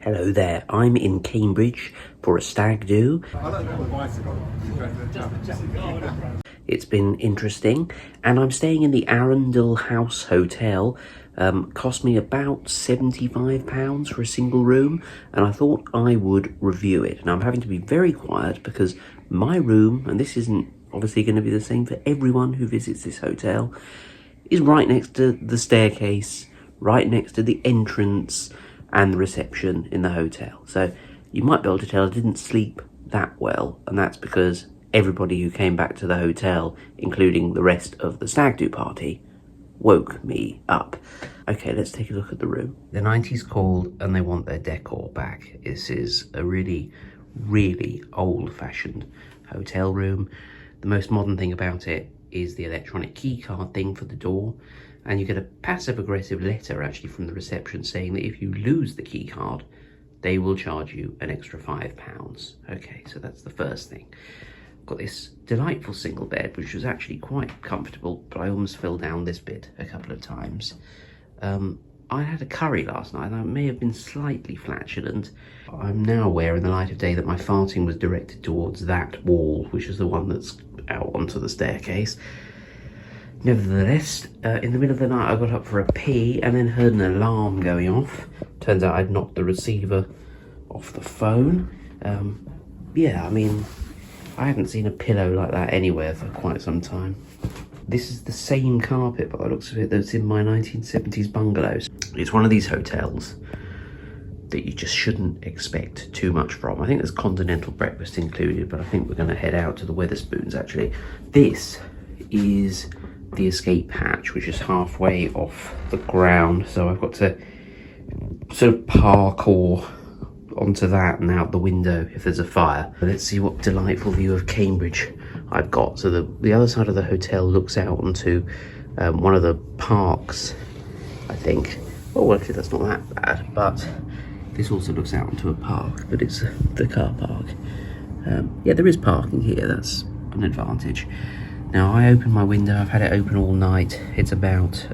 Hello there, I'm in Cambridge for a stag do. It's been interesting, and I'm staying in the Arundel House hotel. Cost me about £75 for a single room, and I thought I would review it. Now I'm having to be very quiet because my room, and this isn't obviously going to be the same for everyone who visits this hotel, is right next to the staircase, right next to the entrance and the reception in the hotel. So you might be able to tell I didn't sleep that well, and that's because everybody who came back to the hotel, including the rest of the stag do party, woke me up. Okay, let's take a look at the room. The 90s called and they want their decor back. This is a really, really old-fashioned hotel room. The most modern thing about it is the electronic key card thing for the door, and you get a passive-aggressive letter actually from the reception saying that if you lose the key card, they will charge you an extra £5. Okay, so that's the first thing. Got this delightful single bed, which was actually quite comfortable, but I almost fell down this bit a couple of times. I had a curry last night, and I may have been slightly flatulent. I'm now aware in the light of day that my farting was directed towards that wall, which is the one that's out onto the staircase. Nevertheless, in the middle of the night I got up for a pee and then heard an alarm going off. Turns out I'd knocked the receiver off the phone. Yeah, I mean, I haven't seen a pillow like that anywhere for quite some time. This is the same carpet, by the looks of it, that's in my 1970s bungalows. It's one of these hotels that you just shouldn't expect too much from. I think there's continental breakfast included, but I think we're going to head out to the Wetherspoons actually. This is the escape hatch, which is halfway off the ground, so I've got to sort of parkour onto that and out the window if there's a fire. But let's see what delightful view of Cambridge I've got. So the other side of the hotel looks out onto one of the parks, I think. Oh, actually that's not that bad, but this also looks out onto a park, but it's the car park. Yeah, there is parking here, that's an advantage. Now I opened my window, I've had it open all night. It's about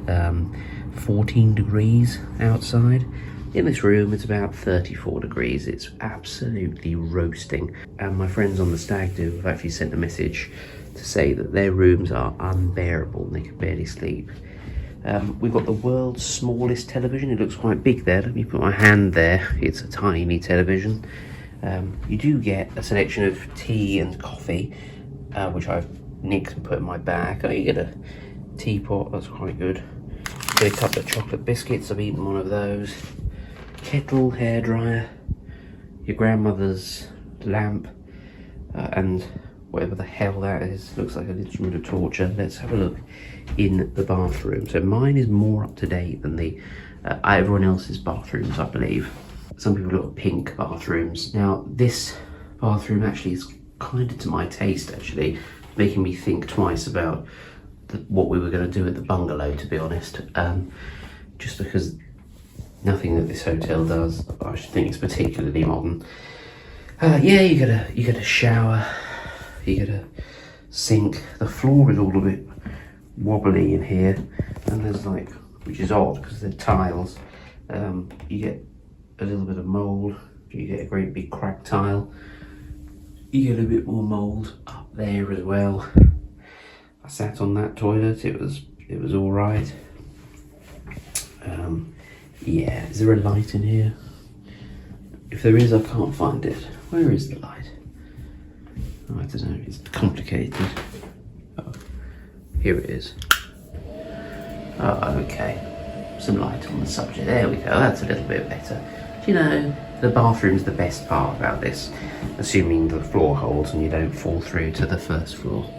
14 degrees outside. In this room it's about 34 degrees. It's absolutely roasting. And my friends on the stag do have actually sent a message to say that their rooms are unbearable and they can barely sleep. We've got the world's smallest television. It looks quite big there. Let me put my hand there. It's a tiny television. You do get a selection of tea and coffee, which I've nicked and put in my bag. Oh, you get a teapot, that's quite good. Get a couple of chocolate biscuits, I've eaten one of those. Kettle, hairdryer, your grandmother's lamp, and whatever the hell that is. Looks like an instrument of torture. Let's have a look in the bathroom. So mine is more up to date than the everyone else's bathrooms, I believe. Some people have got pink bathrooms. Now this bathroom actually is kind of to my taste, actually, making me think twice about what we were going to do at the bungalow, to be honest. Just because nothing that this hotel does, I should think, is particularly modern. Yeah, you get a shower, you get a sink. The floor is all a bit wobbly in here, and there's like, which is odd because they're tiles. You get a little bit of mould. You get a great big cracked tile. You get a bit more mould up there as well. I sat on that toilet. It was all right. Yeah, is there a light in here? If there is, I can't find it. Where is the light? Oh, I don't know, it's complicated. Oh, here it is. Oh, okay. Some light on the subject. There we go, that's a little bit better. You know, the bathroom's the best part about this, assuming the floor holds and you don't fall through to the first floor.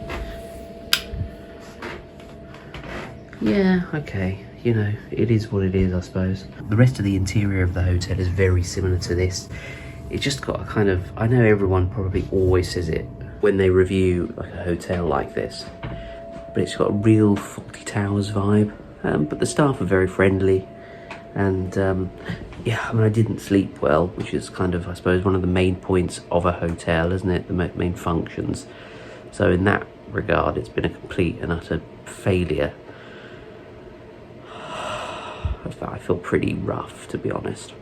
Yeah, okay. You know, it is what it is, I suppose. The rest of the interior of the hotel is very similar to this. It's just got a kind of, I know everyone probably always says it when they review like a hotel like this, but it's got a real Fawlty Towers vibe. But the staff are very friendly, and yeah, I mean, I didn't sleep well, which is kind of, I suppose, one of the main points of a hotel, isn't it? The main functions. So in that regard, it's been a complete and utter failure. I feel pretty rough, to be honest.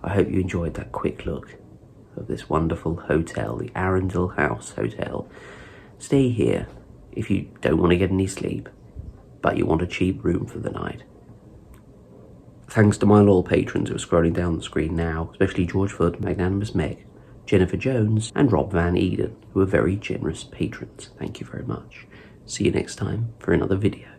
I hope you enjoyed that quick look of this wonderful hotel, the Arundel House Hotel. Stay here if you don't want to get any sleep, but you want a cheap room for the night. Thanks to my loyal patrons who are scrolling down the screen now, especially George Foot, Magnanimous Meg, Jennifer Jones, and Rob Van Eden, who are very generous patrons. Thank you very much. See you next time for another video.